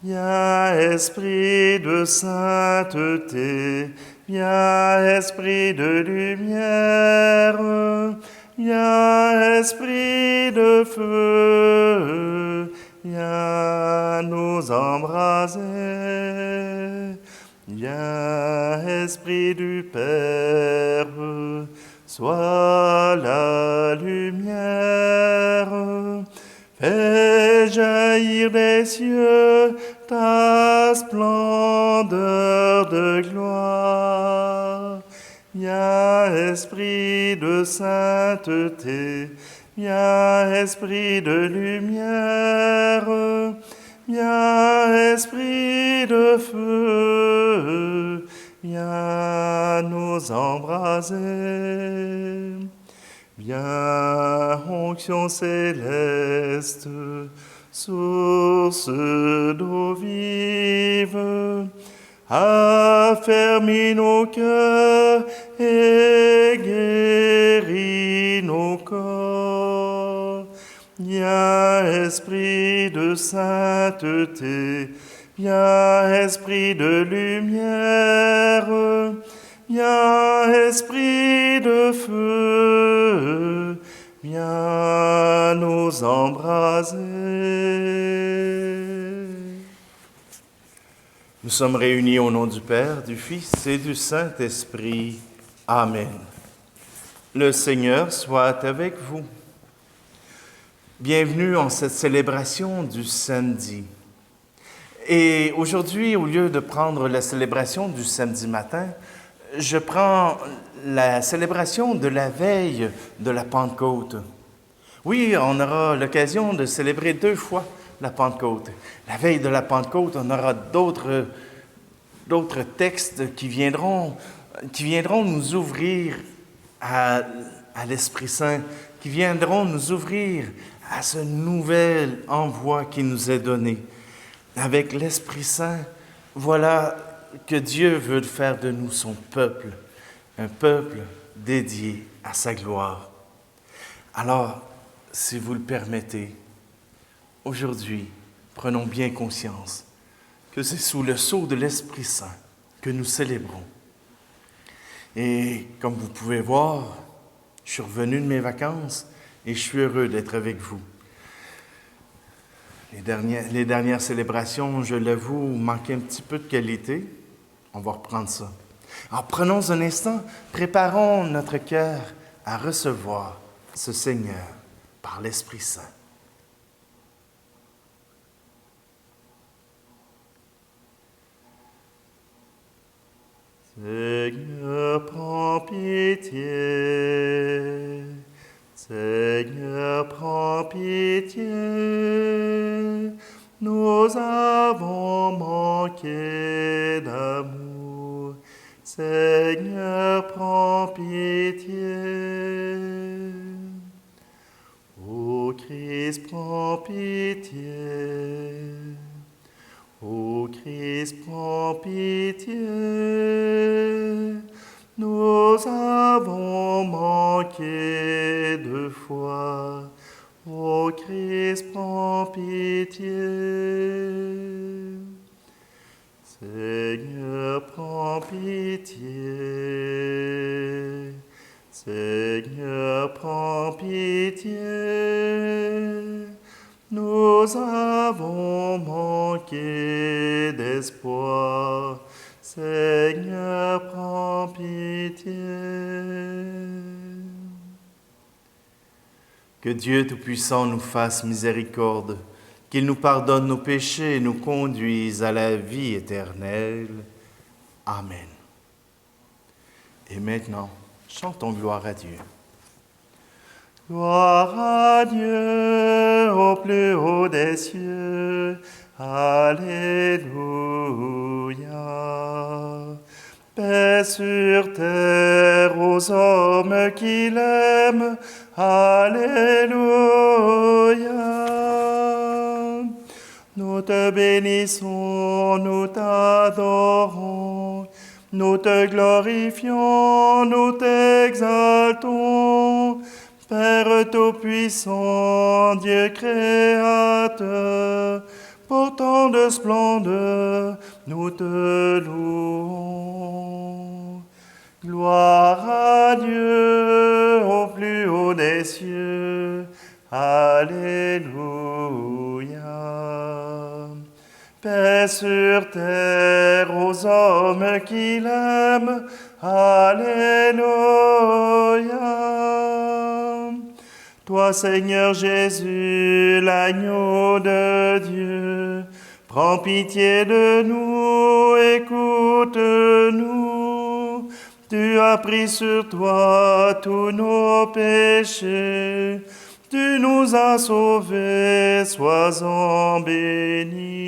Viens, Esprit de sainteté, viens, Esprit de lumière, viens, Esprit de feu, viens nous embraser. Viens, Esprit du Père, sois la lumière. Fais jaillir des cieux ta splendeur de gloire. Viens, Esprit de sainteté, viens, Esprit de lumière, viens, Esprit de feu, viens nous embraser. Viens, onction céleste, source d'eau vive, affermis nos cœurs et guéris nos corps. Viens, Esprit de sainteté, viens, Esprit de lumière, viens, Esprit de feu, viens nous embraser. Nous sommes réunis au nom du Père, du Fils et du Saint-Esprit. Amen. Le Seigneur soit avec vous. Bienvenue en cette célébration du samedi. Et aujourd'hui, au lieu de prendre la célébration du samedi matin, je prends la célébration de la veille de la Pentecôte. Oui, on aura l'occasion de célébrer 2 fois la Pentecôte. La veille de la Pentecôte, on aura d'autres textes qui viendront nous ouvrir à l'Esprit Saint, qui viendront nous ouvrir à ce nouvel envoi qui nous est donné. Avec l'Esprit Saint, voilà que Dieu veut faire de nous son peuple, un peuple dédié à sa gloire. Alors, si vous le permettez, aujourd'hui, prenons bien conscience que c'est sous le sceau de l'Esprit Saint que nous célébrons. Et comme vous pouvez voir, je suis revenu de mes vacances et je suis heureux d'être avec vous. Les dernières célébrations, je l'avoue, manquaient un petit peu de qualité. On va reprendre ça. Alors, prenons un instant, préparons notre cœur à recevoir ce Seigneur par l'Esprit Saint. Seigneur, prends pitié. Seigneur, prends pitié. Nous avons manqué d'amour. Seigneur, prends pitié. Ô Christ, prends pitié. Ô Christ, prends pitié. Nous avons manqué de foi. Ô Christ, prends pitié. Seigneur, prends pitié. Seigneur, prends pitié. Nous avons manqué d'espoir. Seigneur, prends pitié. Que Dieu Tout-Puissant nous fasse miséricorde, qu'il nous pardonne nos péchés et nous conduise à la vie éternelle. Amen. Et maintenant, chantons gloire à Dieu. Gloire à Dieu au plus haut des cieux. Alléluia. Paix sur terre aux hommes qui l'aiment. Alléluia. Nous te bénissons, nous t'adorons, nous te glorifions, nous t'exaltons. Père Tout-Puissant, Dieu Créateur, portant de splendeur, nous te louons. Gloire à Dieu au plus haut des cieux. Alléluia. Paix sur terre aux hommes qui l'aiment. Alléluia. Toi, Seigneur Jésus, l'agneau de Dieu, prends pitié de nous, écoute-nous. Tu as pris sur toi tous nos péchés, tu nous as sauvés, sois-en béni.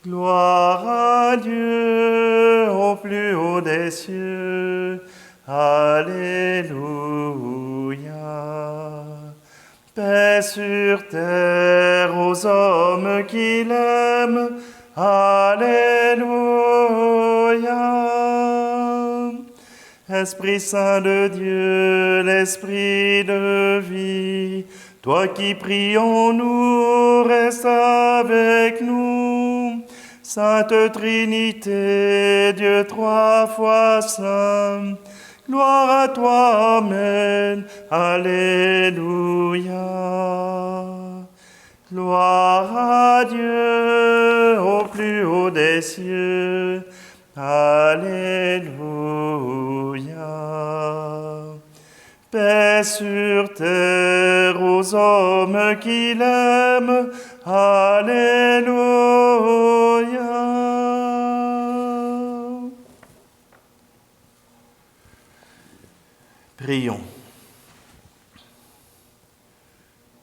Gloire à Dieu au plus haut des cieux. Alléluia. Paix sur terre aux hommes qui l'aiment. Alléluia. Esprit Saint de Dieu, l'Esprit de vie, toi qui pries en nous, reste avec nous. Sainte Trinité, Dieu trois fois saint, gloire à toi, Amen. Alléluia. Gloire à Dieu au plus haut des cieux. Alléluia. Paix sur terre aux hommes qui l'aiment. Alléluia. Prions.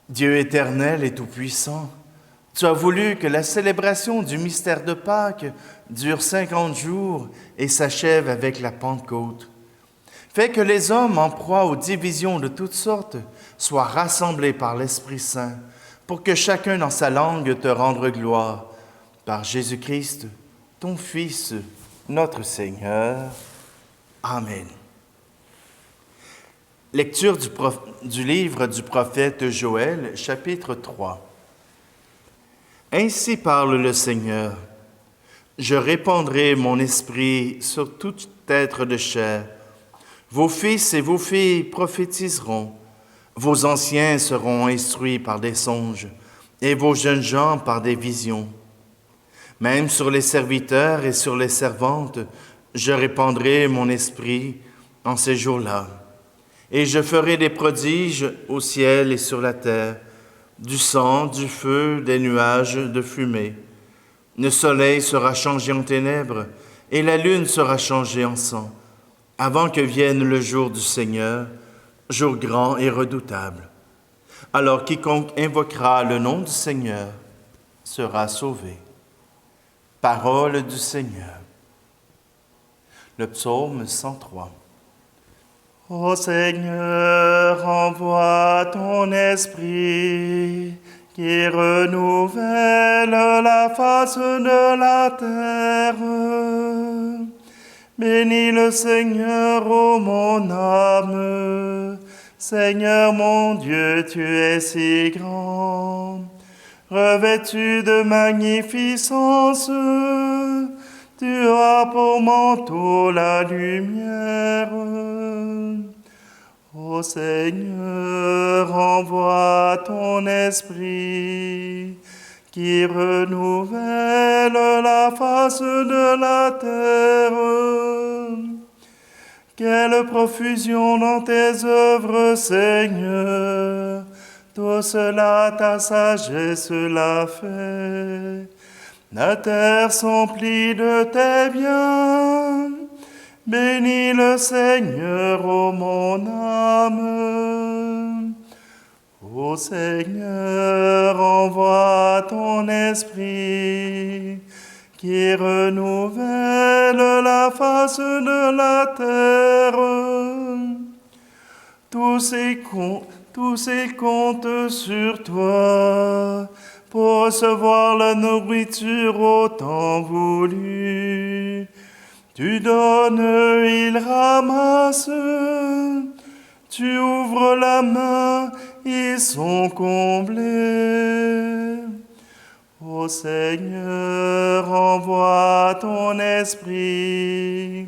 Dieu éternel et tout-puissant, tu as voulu que la célébration du mystère de Pâques dure 50 jours et s'achève avec la Pentecôte. Fais que les hommes en proie aux divisions de toutes sortes soient rassemblés par l'Esprit Saint pour que chacun dans sa langue te rende gloire. Par Jésus-Christ, ton Fils, notre Seigneur. Amen. Lecture du livre du prophète Joël, chapitre 3. Ainsi parle le Seigneur. Je répandrai mon esprit sur tout être de chair. Vos fils et vos filles prophétiseront. Vos anciens seront instruits par des songes, et vos jeunes gens par des visions. Même sur les serviteurs et sur les servantes, je répandrai mon esprit en ces jours-là. Et je ferai des prodiges au ciel et sur la terre, du sang, du feu, des nuages, de fumée. Le soleil sera changé en ténèbres, et la lune sera changée en sang, avant que vienne le jour du Seigneur, jour grand et redoutable. Alors quiconque invoquera le nom du Seigneur sera sauvé. Parole du Seigneur. Le psaume 103. Ô Seigneur, envoie ton esprit qui renouvelle la face de la terre. Bénis le Seigneur, ô mon âme. Seigneur mon Dieu, tu es si grand. Revêtu de magnificence, tu as pour manteau la lumière. Ô Seigneur, envoie ton esprit qui renouvelle la face de la terre. Quelle profusion dans tes œuvres, Seigneur, tout cela ta sagesse l'a fait. La terre s'emplit de tes biens. Bénis le Seigneur, ô mon âme. Ô Seigneur, envoie ton esprit qui renouvelle la face de la terre. Tous ces comptent sur toi pour recevoir la nourriture au temps voulu. Tu donnes, ils ramassent. Tu ouvres la main, ils sont comblés. Ô Ô Seigneur, envoie ton esprit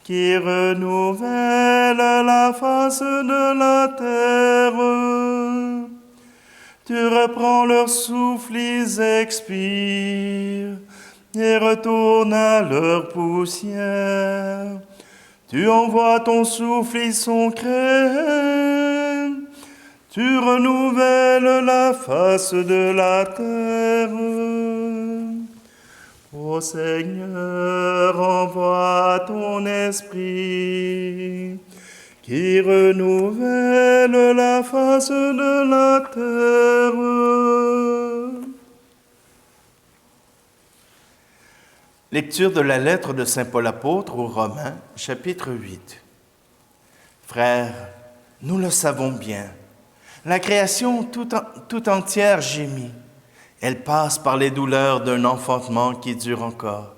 qui renouvelle la face de la terre. Tu reprends leur souffle, ils expirent et retournent à leur poussière. Tu envoies ton souffle, ils sont créés. Tu renouvelles la face de la terre. Ô Seigneur, envoie ton esprit qui renouvelle la face de la terre. Lecture de la lettre de saint Paul apôtre aux Romains, chapitre 8. Frères, nous le savons bien, la création tout entière gémit. Elle passe par les douleurs d'un enfantement qui dure encore,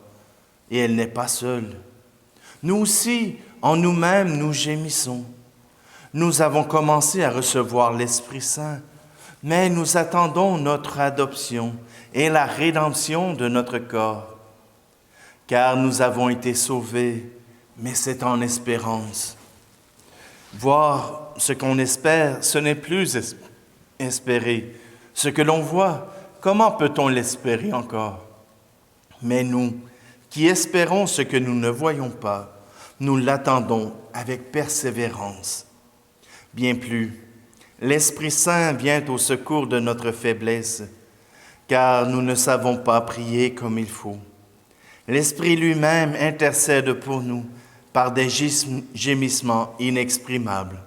et elle n'est pas seule. Nous aussi, en nous-mêmes, nous gémissons. Nous avons commencé à recevoir l'Esprit Saint, mais nous attendons notre adoption et la rédemption de notre corps. Car nous avons été sauvés, mais c'est en espérance. Voir ce qu'on espère, ce n'est plus espérer. Ce que l'on voit, comment peut-on l'espérer encore? Mais nous, qui espérons ce que nous ne voyons pas, nous l'attendons avec persévérance. Bien plus, l'Esprit Saint vient au secours de notre faiblesse, car nous ne savons pas prier comme il faut. L'Esprit lui-même intercède pour nous par des gémissements inexprimables.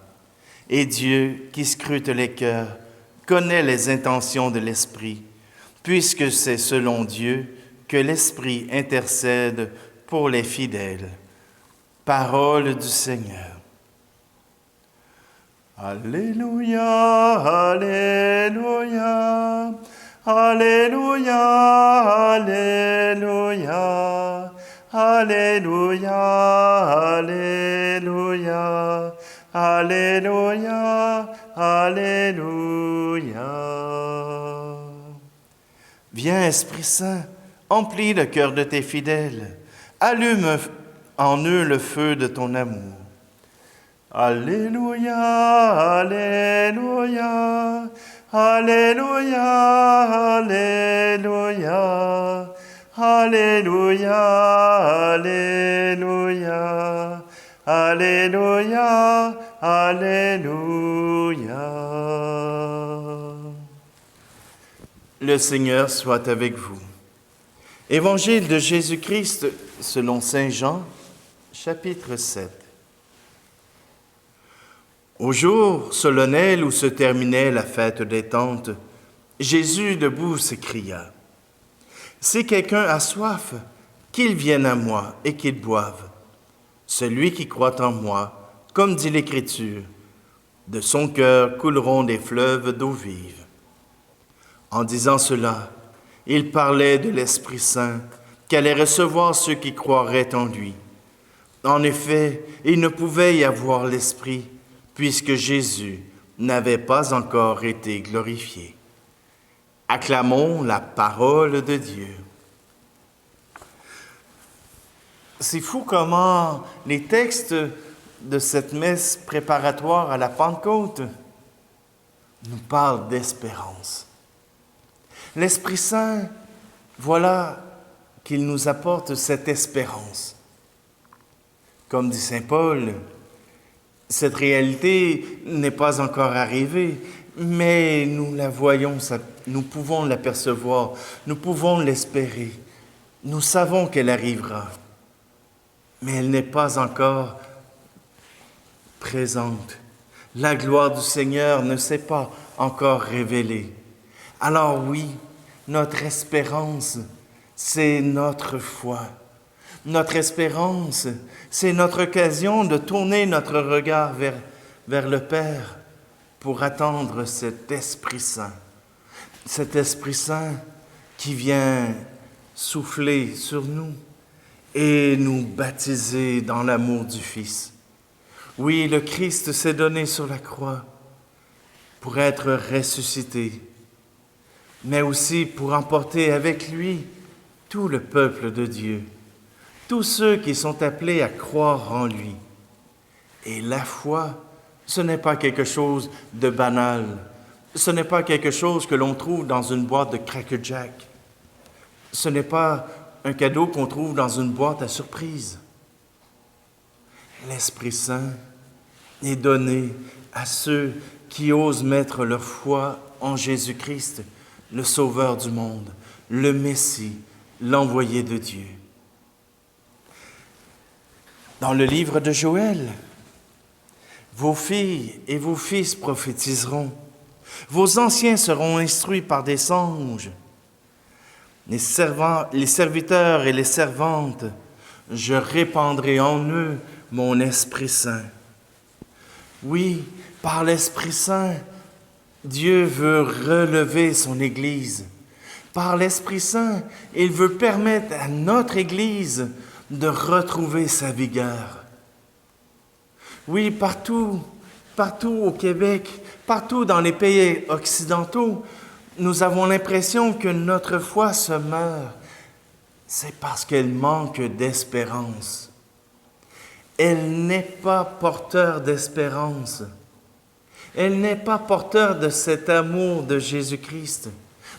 Et Dieu, qui scrute les cœurs, connaît les intentions de l'Esprit, puisque c'est selon Dieu que l'Esprit intercède pour les fidèles. Parole du Seigneur. Alléluia, Alléluia, Alléluia, Alléluia, Alléluia, Alléluia, Alléluia, Alléluia. Viens, Esprit Saint, emplis le cœur de tes fidèles, allume en eux le feu de ton amour. Alléluia, Alléluia, Alléluia, Alléluia, Alléluia, Alléluia, Alléluia, Alléluia. Le Seigneur soit avec vous. Évangile de Jésus-Christ selon saint Jean, chapitre 7. Au jour solennel où se terminait la fête des Tentes, Jésus debout s'écria : « Si quelqu'un a soif, qu'il vienne à moi et qu'il boive. Celui qui croit en moi, comme dit l'Écriture, de son cœur couleront des fleuves d'eau vive. » En disant cela, il parlait de l'Esprit Saint qu'allaient recevoir ceux qui croiraient en lui. En effet, il ne pouvait y avoir l'Esprit, puisque Jésus n'avait pas encore été glorifié. Acclamons la parole de Dieu. C'est fou comment les textes de cette messe préparatoire à la Pentecôte nous parlent d'espérance. L'Esprit Saint, voilà qu'il nous apporte cette espérance. Comme dit saint Paul, cette réalité n'est pas encore arrivée, mais nous la voyons, nous pouvons l'apercevoir, nous pouvons l'espérer. Nous savons qu'elle arrivera, mais elle n'est pas encore présente. La gloire du Seigneur ne s'est pas encore révélée. Alors oui, notre espérance, c'est notre foi. Notre espérance, c'est notre occasion de tourner notre regard vers le Père pour attendre cet Esprit Saint. Cet Esprit Saint qui vient souffler sur nous et nous baptiser dans l'amour du Fils. Oui, le Christ s'est donné sur la croix pour être ressuscité. mais aussi pour emporter avec lui tout le peuple de Dieu, tous ceux qui sont appelés à croire en lui. Et la foi, ce n'est pas quelque chose de banal, ce n'est pas quelque chose que l'on trouve dans une boîte de Cracker Jack, ce n'est pas un cadeau qu'on trouve dans une boîte à surprise. L'Esprit Saint est donné à ceux qui osent mettre leur foi en Jésus-Christ, le Sauveur du monde, le Messie, l'envoyé de Dieu. Dans le livre de Joël, vos filles et vos fils prophétiseront, vos anciens seront instruits par des anges, les serviteurs et les servantes, je répandrai en eux mon Esprit Saint. Oui, par l'Esprit Saint, Dieu veut relever son Église. Par l'Esprit Saint, il veut permettre à notre Église de retrouver sa vigueur. Oui, partout au Québec, partout dans les pays occidentaux, nous avons l'impression que notre foi se meurt. C'est parce qu'elle manque d'espérance. Elle n'est pas porteur d'espérance. Elle n'est pas porteur de cet amour de Jésus-Christ,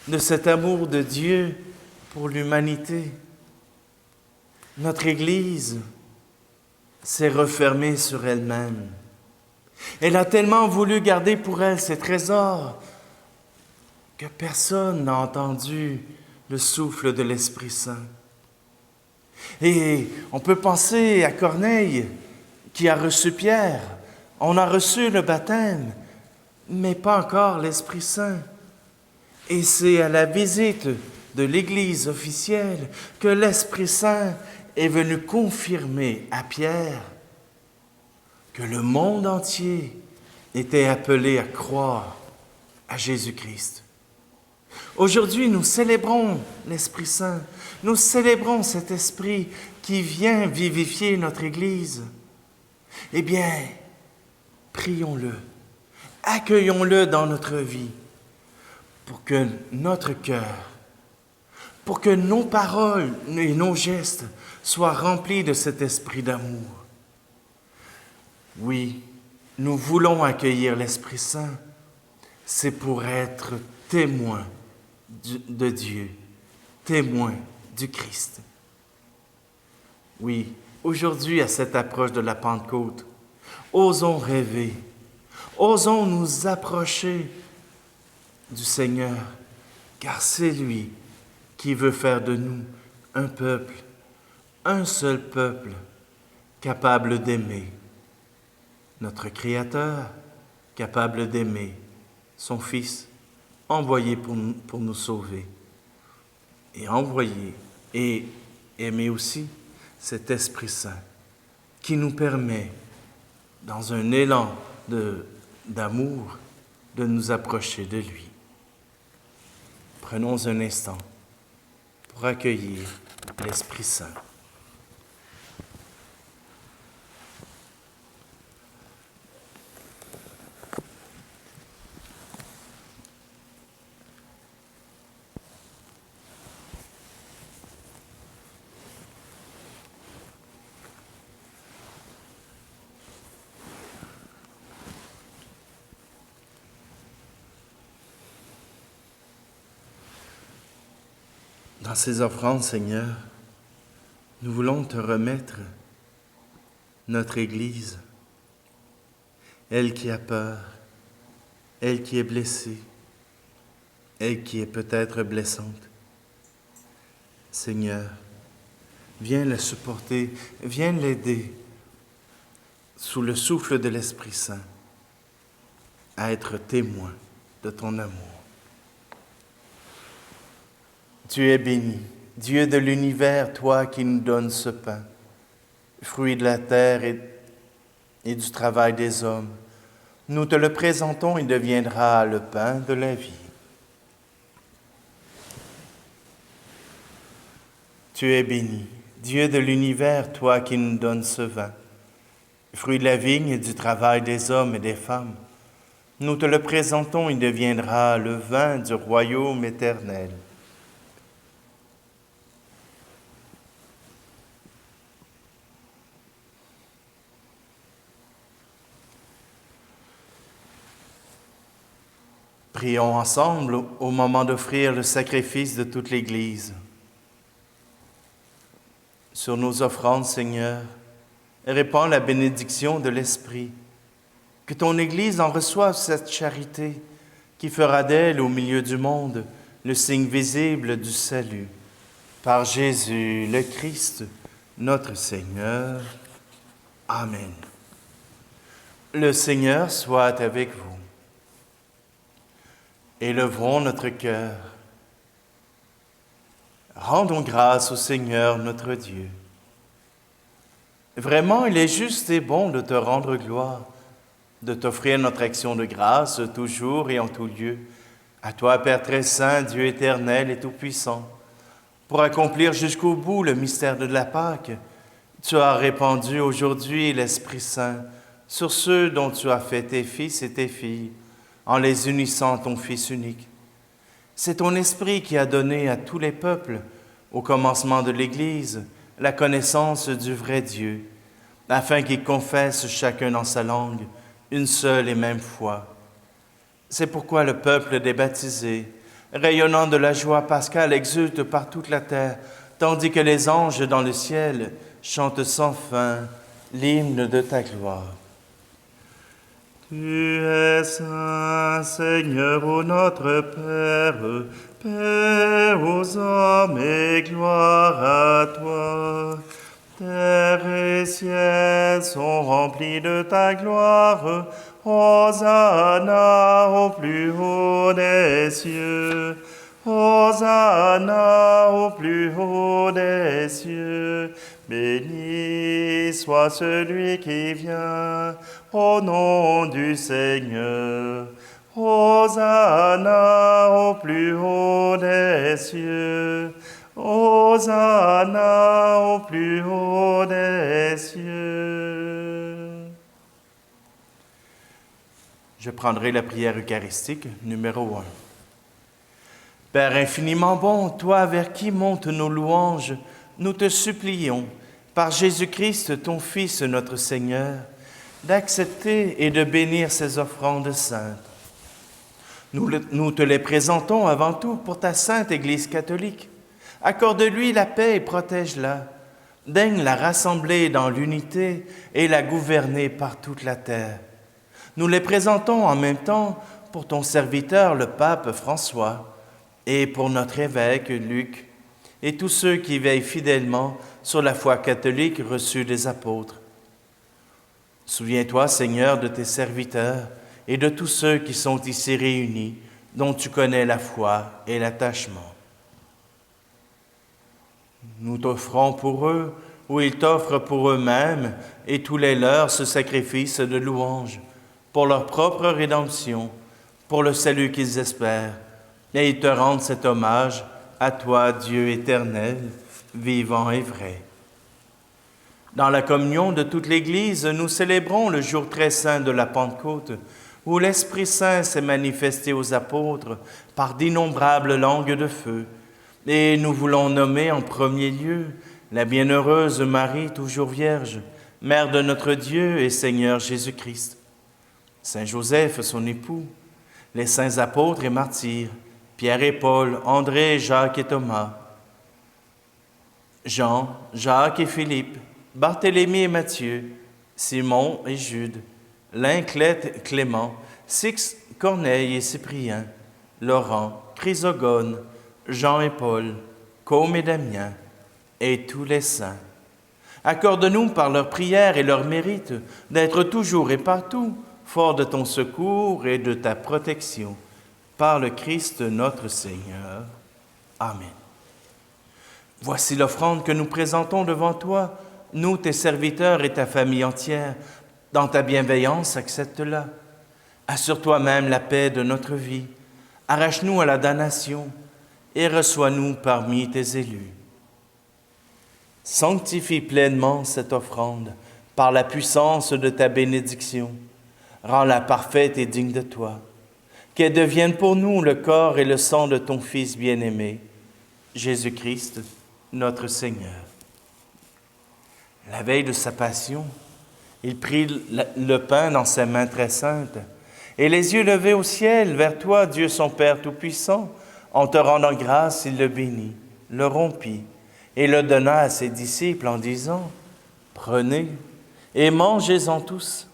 de cet amour de Dieu pour l'humanité. Notre Église s'est refermée sur elle-même. Elle a tellement voulu garder pour elle ses trésors que personne n'a entendu le souffle de l'Esprit Saint. Et on peut penser à Corneille qui a reçu Pierre. On a reçu le baptême, mais pas encore l'Esprit Saint. Et c'est à la visite de l'Église officielle que l'Esprit Saint est venu confirmer à Pierre que le monde entier était appelé à croire à Jésus-Christ. Aujourd'hui, nous célébrons l'Esprit Saint. Nous célébrons cet Esprit qui vient vivifier notre Église. Eh bien, prions-le, accueillons-le dans notre vie pour que notre cœur, pour que nos paroles et nos gestes soient remplis de cet esprit d'amour. Oui, nous voulons accueillir l'Esprit Saint. C'est pour être témoins de Dieu, témoins du Christ. Oui, aujourd'hui, à cette approche de la Pentecôte, osons rêver, osons nous approcher du Seigneur, car c'est lui qui veut faire de nous un peuple, un seul peuple, capable d'aimer notre Créateur, capable d'aimer son Fils, envoyé pour nous sauver, et envoyer et aimer aussi cet Esprit Saint qui nous permet, dans un élan d'amour, de nous approcher de lui. Prenons un instant pour accueillir l'Esprit Saint. Dans ces offrandes, Seigneur, nous voulons te remettre notre Église, elle qui a peur, elle qui est blessée, elle qui est peut-être blessante. Seigneur, viens la supporter, viens l'aider sous le souffle de l'Esprit Saint à être témoin de ton amour. Tu es béni, Dieu de l'univers, toi qui nous donnes ce pain, fruit de la terre et du travail des hommes. Nous te le présentons, il deviendra le pain de la vie. Tu es béni, Dieu de l'univers, toi qui nous donnes ce vin, fruit de la vigne et du travail des hommes et des femmes. Nous te le présentons, il deviendra le vin du royaume éternel. Prions ensemble au moment d'offrir le sacrifice de toute l'Église. Sur nos offrandes, Seigneur, répands la bénédiction de l'Esprit. Que ton Église en reçoive cette charité qui fera d'elle, au milieu du monde, le signe visible du salut. Par Jésus le Christ, notre Seigneur. Amen. Le Seigneur soit avec vous. Élevons notre cœur. Rendons grâce au Seigneur notre Dieu. Vraiment, il est juste et bon de te rendre gloire, de t'offrir notre action de grâce toujours et en tout lieu, à toi, Père très saint, Dieu éternel et tout-puissant. Pour accomplir jusqu'au bout le mystère de la Pâque, tu as répandu aujourd'hui l'Esprit Saint sur ceux dont tu as fait tes fils et tes filles, en les unissant à ton Fils unique. C'est ton Esprit qui a donné à tous les peuples, au commencement de l'Église, la connaissance du vrai Dieu, afin qu'ils confessent chacun dans sa langue une seule et même foi. C'est pourquoi le peuple des baptisés, rayonnant de la joie pascale, exulte par toute la terre, tandis que les anges dans le ciel chantent sans fin l'hymne de ta gloire. Tu es saint, Seigneur, ô notre Père, paix aux hommes et gloire à toi. Terre et ciel sont remplis de ta gloire. Hosanna au plus haut des cieux. Hosanna au plus haut des cieux. Béni soit celui qui vient au nom du Seigneur. Hosanna au plus haut des cieux. Hosanna au plus haut des cieux. Je prendrai la prière eucharistique numéro 1. Père infiniment bon, toi vers qui montent nos louanges, nous te supplions, par Jésus-Christ, ton Fils, notre Seigneur, d'accepter et de bénir ces offrandes saintes. Nous te les présentons avant tout pour ta sainte Église catholique. Accorde-lui la paix et protège-la. Daigne la rassembler dans l'unité et la gouverner par toute la terre. Nous les présentons en même temps pour ton serviteur, le pape François, et pour notre évêque Luc, et tous ceux qui veillent fidèlement sur la foi catholique reçue des apôtres. Souviens-toi, Seigneur, de tes serviteurs et de tous ceux qui sont ici réunis, dont tu connais la foi et l'attachement. Nous t'offrons pour eux, ou ils t'offrent pour eux-mêmes, et tous les leurs ce sacrifice de louange, pour leur propre rédemption, pour le salut qu'ils espèrent, et ils te rendent cet hommage à toi, Dieu éternel, vivant et vrai. Dans la communion de toute l'Église, nous célébrons le jour très saint de la Pentecôte, où l'Esprit Saint s'est manifesté aux apôtres par d'innombrables langues de feu. Et nous voulons nommer en premier lieu la bienheureuse Marie, toujours vierge, Mère de notre Dieu et Seigneur Jésus-Christ, Saint Joseph, son époux, les saints apôtres et martyrs, Pierre et Paul, André, Jacques et Thomas, Jean, Jacques et Philippe, Barthélemy et Matthieu, Simon et Jude, Linclette, Clément, Six, Corneille et Cyprien, Laurent, Chrysogone, Jean et Paul, Côme et Damien, et tous les saints. Accorde-nous par leurs prières et leurs mérites d'être toujours et partout forts de ton secours et de ta protection. Par le Christ notre Seigneur. Amen. Voici l'offrande que nous présentons devant toi, nous, tes serviteurs et ta famille entière. Dans ta bienveillance, accepte-la. Assure toi-même la paix de notre vie. Arrache-nous à la damnation et reçois-nous parmi tes élus. Sanctifie pleinement cette offrande par la puissance de ta bénédiction, Rends-la parfaite et digne de toi. Qu'elle devienne pour nous le corps et le sang de ton Fils bien-aimé, Jésus-Christ, notre Seigneur. La veille de sa passion, il prit le pain dans ses mains très saintes, et les yeux levés au ciel vers toi, Dieu son Père Tout-Puissant, en te rendant grâce, il le bénit, le rompit, et le donna à ses disciples en disant, « Prenez et mangez-en tous.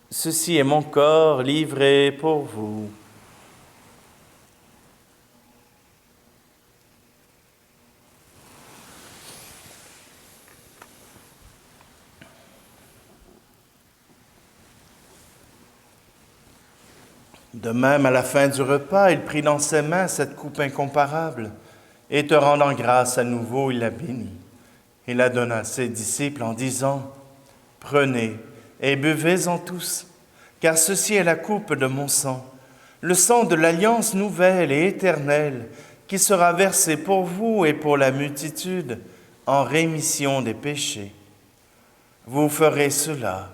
Ceci est mon corps livré pour vous. » De même, à la fin du repas, il prit dans ses mains cette coupe incomparable, et te rendant grâce à nouveau, il la bénit. Il la donna à ses disciples en disant, « Prenez et buvez-en tous, car ceci est la coupe de mon sang, le sang de l'alliance nouvelle et éternelle, qui sera versé pour vous et pour la multitude en rémission des péchés. Vous ferez cela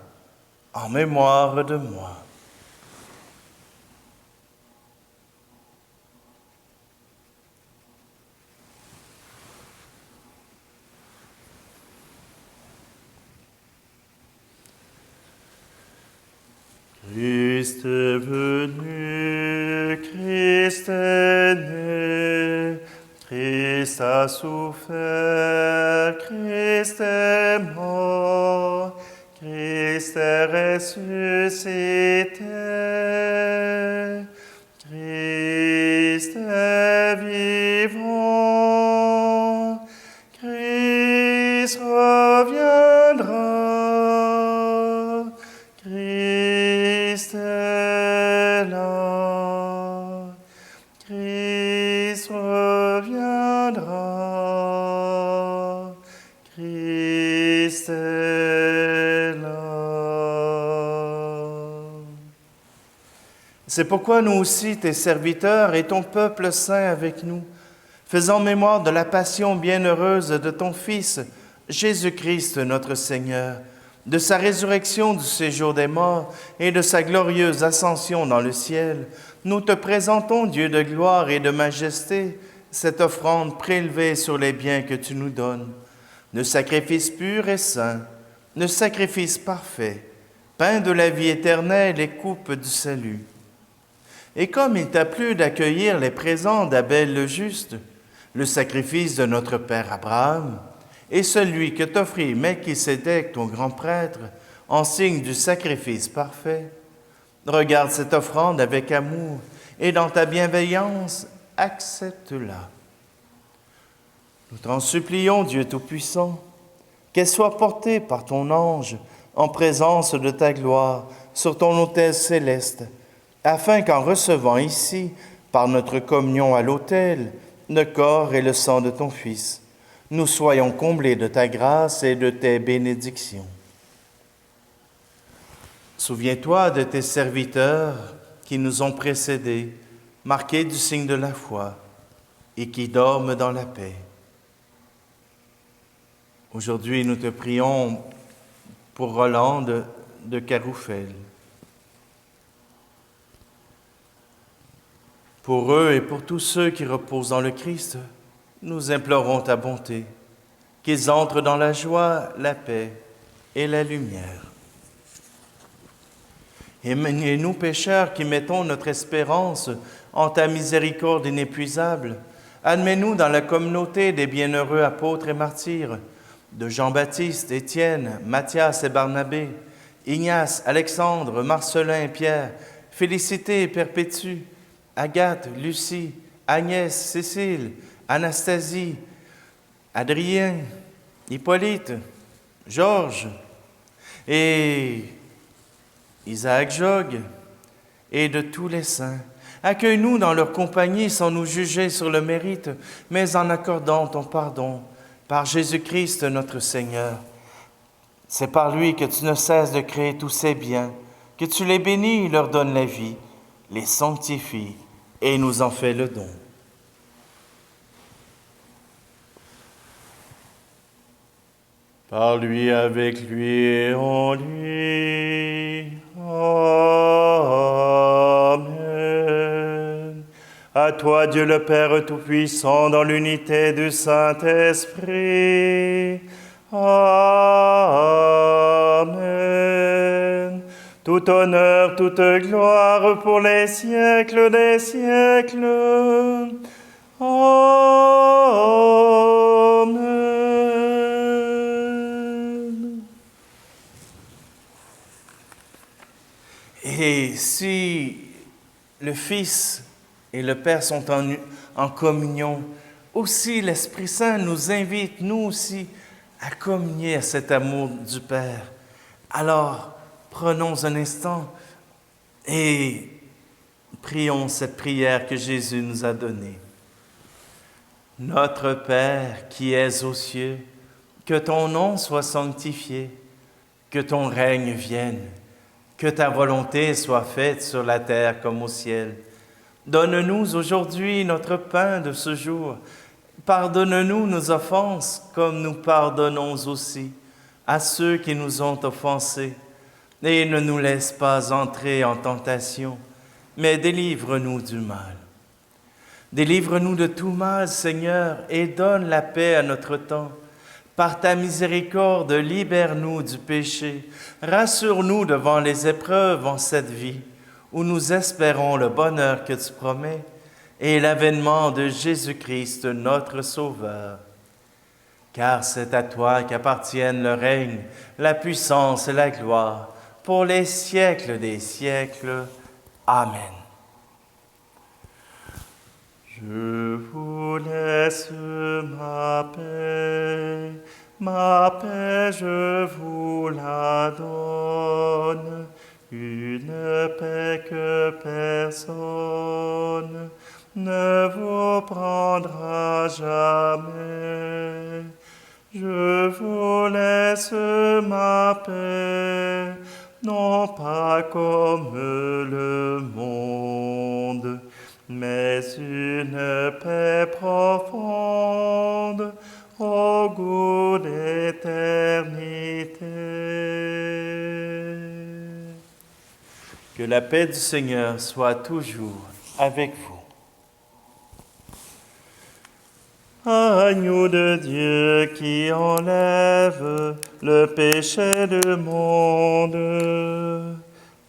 en mémoire de moi. » Christ est venu, Christ est né, Christ a souffert, Christ est mort, Christ est ressuscité, Christ est vivant, Christ reviendra. Christ est là, Christ reviendra, Christ est là. C'est pourquoi nous aussi, tes serviteurs et ton peuple saint avec nous, faisant mémoire de la passion bienheureuse de ton Fils, Jésus-Christ notre Seigneur, de sa résurrection du séjour des morts et de sa glorieuse ascension dans le ciel, nous te présentons, Dieu de gloire et de majesté, cette offrande prélevée sur les biens que tu nous donnes, de sacrifice pur et saint, de sacrifice parfait, pain de la vie éternelle et coupe du salut. Et comme il t'a plu d'accueillir les présents d'Abel le juste, le sacrifice de notre père Abraham, et celui que t'offrit Melchisédek, ton grand prêtre, en signe du sacrifice parfait, regarde cette offrande avec amour et dans ta bienveillance, accepte-la. Nous t'en supplions, Dieu Tout-Puissant, qu'elle soit portée par ton ange en présence de ta gloire sur ton autel céleste, afin qu'en recevant ici, par notre communion à l'autel, le corps et le sang de ton Fils, nous soyons comblés de ta grâce et de tes bénédictions. Souviens-toi de tes serviteurs qui nous ont précédés, marqués du signe de la foi, et qui dorment dans la paix. Aujourd'hui, nous te prions pour Roland de Caroufel. Pour eux et pour tous ceux qui reposent dans le Christ, nous implorons ta bonté, qu'ils entrent dans la joie, la paix et la lumière. Et nous, pécheurs, qui mettons notre espérance en ta miséricorde inépuisable, admets-nous dans la communauté des bienheureux apôtres et martyrs, de Jean-Baptiste, Étienne, Matthias et Barnabé, Ignace, Alexandre, Marcelin et Pierre, Félicité et Perpétue, Agathe, Lucie, Agnès, Cécile, Anastasie, Adrien, Hippolyte, Georges et Isaac Jogues et de tous les saints. Accueille-nous dans leur compagnie sans nous juger sur le mérite, mais en accordant ton pardon par Jésus-Christ notre Seigneur. C'est par lui que tu ne cesses de créer tous ces biens, que tu les bénis, leur donnes la vie, les sanctifies et nous en fais le don. Par lui, avec lui et en lui. Amen. toi, Dieu le Père Tout-Puissant, dans l'unité du Saint-Esprit. Amen. Tout honneur, toute gloire pour les siècles des siècles. Amen. Et si le Fils et le Père sont en communion, aussi l'Esprit Saint nous invite, nous aussi, à communier à cet amour du Père. Alors, prenons un instant et prions cette prière que Jésus nous a donnée. Notre Père qui es aux cieux, que ton nom soit sanctifié, que ton règne vienne, que ta volonté soit faite sur la terre comme au ciel. Donne-nous aujourd'hui notre pain de ce jour. Pardonne-nous nos offenses comme nous pardonnons aussi à ceux qui nous ont offensés. Et ne nous laisse pas entrer en tentation, mais délivre-nous du mal. Délivre-nous de tout mal, Seigneur, et donne la paix à notre temps. Par ta miséricorde, libère-nous du péché. Rassure-nous devant les épreuves en cette vie, où nous espérons le bonheur que tu promets et l'avènement de Jésus-Christ, notre Sauveur. Car c'est à toi qu'appartiennent le règne, la puissance et la gloire, pour les siècles des siècles. Amen. Je vous laisse ma paix je vous la donne, une paix que personne ne vous prendra jamais. Je vous laisse ma paix, non pas comme le monde, mais une paix profonde, au goût d'éternité. Que la paix du Seigneur soit toujours avec vous. Agneau de Dieu qui enlève le péché du monde,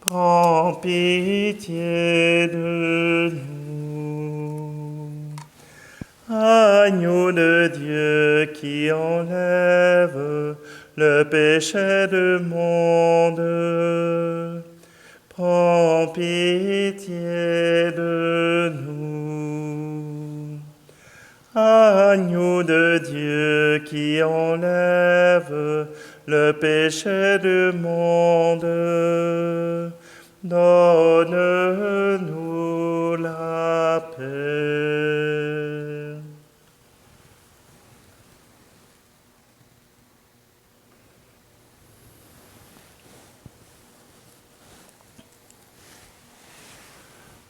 prends pitié de nous. Agneau de Dieu qui enlève le péché du monde, prends pitié de nous. Agneau de Dieu qui enlève le péché du monde, donne-nous la paix.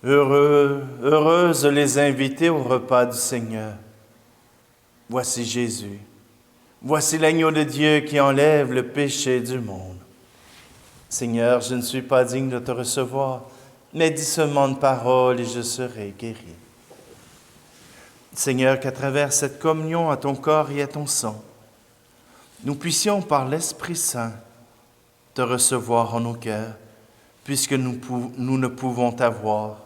Heureuses les invités au repas du Seigneur. Voici Jésus. Voici l'agneau de Dieu qui enlève le péché du monde. Seigneur, je ne suis pas digne de te recevoir, mais dis seulement une parole et je serai guéri. Seigneur, qu'à travers cette communion à ton corps et à ton sang, nous puissions par l'Esprit Saint te recevoir en nos cœurs, puisque nous ne pouvons t'avoir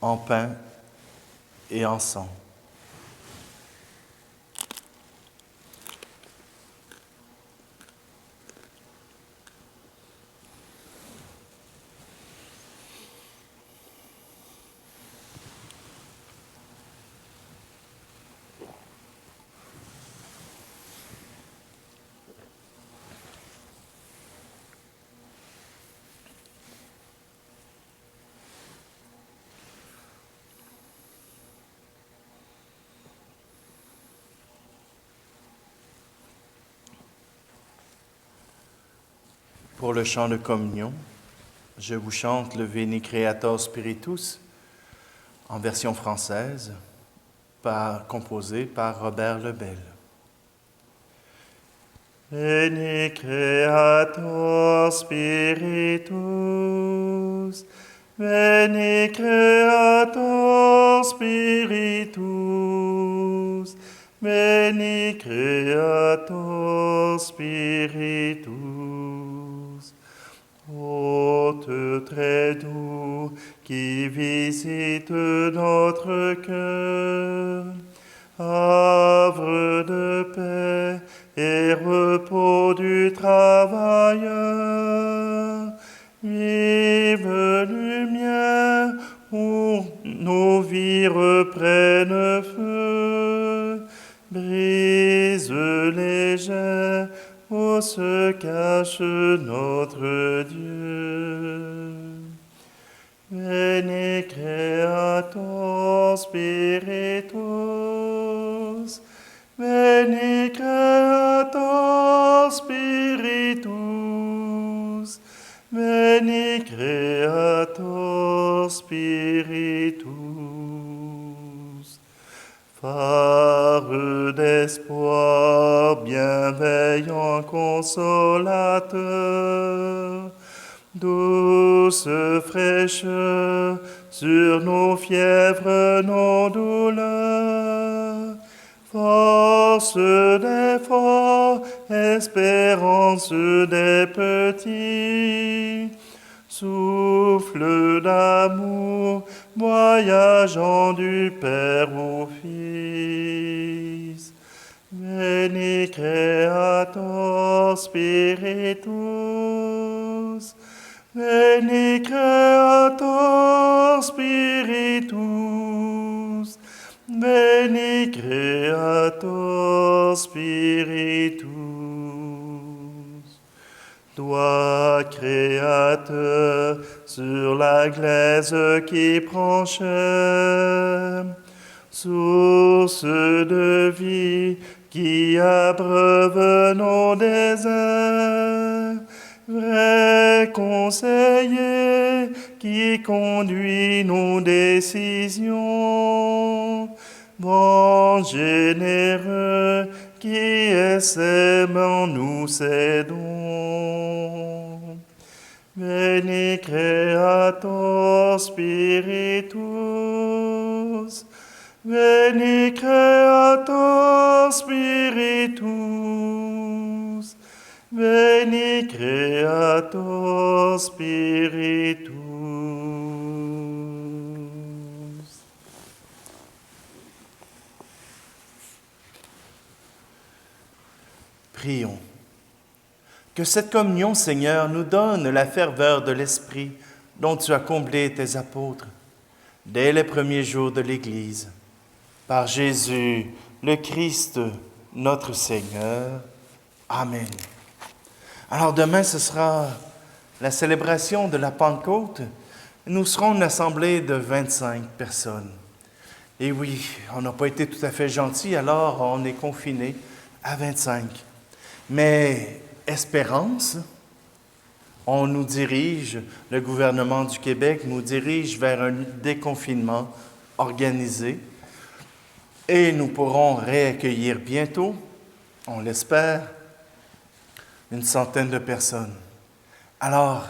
en pain et en sang. Pour le chant de communion, je vous chante le Veni Creator Spiritus en version française, composé par Robert Lebel. Veni Creator Spiritus, Veni Creator Spiritus, Veni Creator Spiritus. Hôte très doux qui visite notre cœur, havre de paix et repos du travailleur, vive lumière où nos vies reprennent feu, brise légère où se cache notre Dieu. Veni Creator Spiritus, Veni Creator Spiritus, Veni Creator Spiritus. Phare d'espoir, bienveillant consolateur, douce fraîcheur sur nos fièvres, nos douleurs, force des forts, espérance des petits, souffle d'amour, voyageant du Père au Fils. Veni Creator Spiritus, Veni Creator Spiritus, Veni Creator Spiritus. Toi, Créateur, sur la glaise qui prend chair, source de vie qui abreuve nos déserts, vrai conseiller qui conduit nos décisions, bon généreux qui sème en nous ses dons. Veni Creator Spiritus, Veni Creator Spiritus, Veni Creator Spiritus. Prions. Que cette communion, Seigneur, nous donne la ferveur de l'Esprit dont tu as comblé tes apôtres dès les premiers jours de l'Église. Par Jésus, le Christ, notre Seigneur. Amen. Alors demain, ce sera la célébration de la Pentecôte. Nous serons une assemblée de 25 personnes. Et oui, on n'a pas été tout à fait gentils, alors on est confinés à 25. Mais espérance, on nous dirige, le gouvernement du Québec nous dirige vers un déconfinement organisé et nous pourrons réaccueillir bientôt, on l'espère, une centaine de personnes. Alors,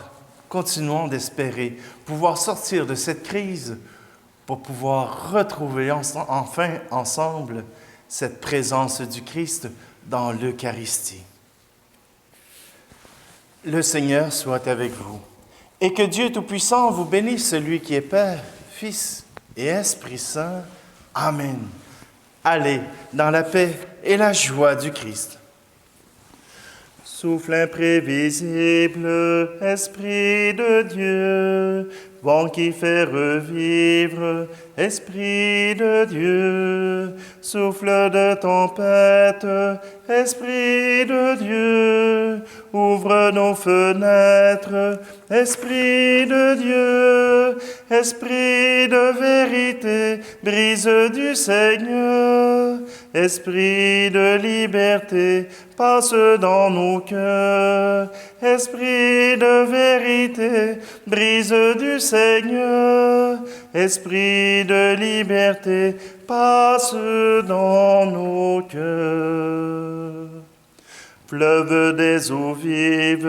continuons d'espérer pouvoir sortir de cette crise pour pouvoir retrouver enfin ensemble cette présence du Christ dans l'Eucharistie. Le Seigneur soit avec vous, et que Dieu Tout-Puissant vous bénisse, celui qui est Père, Fils et Esprit Saint. Amen. Allez dans la paix et la joie du Christ. Souffle imprévisible, Esprit de Dieu, vent qui fait revivre, Esprit de Dieu, souffle de tempête, Esprit de Dieu, ouvre nos fenêtres, Esprit de Dieu, Esprit de vérité, brise du Seigneur, Esprit de liberté, passe dans nos cœurs, Esprit de vérité, brise du Seigneur, Esprit de liberté, passe dans nos cœurs. Fleuve des eaux vives,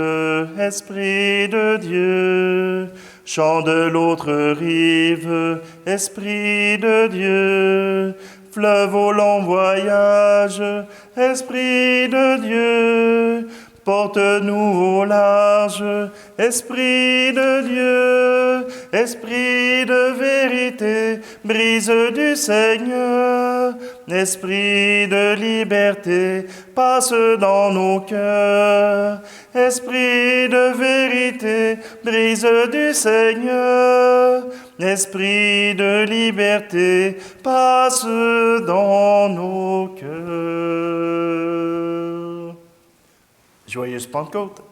Esprit de Dieu, chant de l'autre rive, Esprit de Dieu. Fleuve au long voyage, Esprit de Dieu. Porte-nous au large, Esprit de Dieu, Esprit de vérité, brise du Seigneur, Esprit de liberté, passe dans nos cœurs, Esprit de vérité, brise du Seigneur, Esprit de liberté, passe dans nos cœurs. Joyeuse Pentecôte!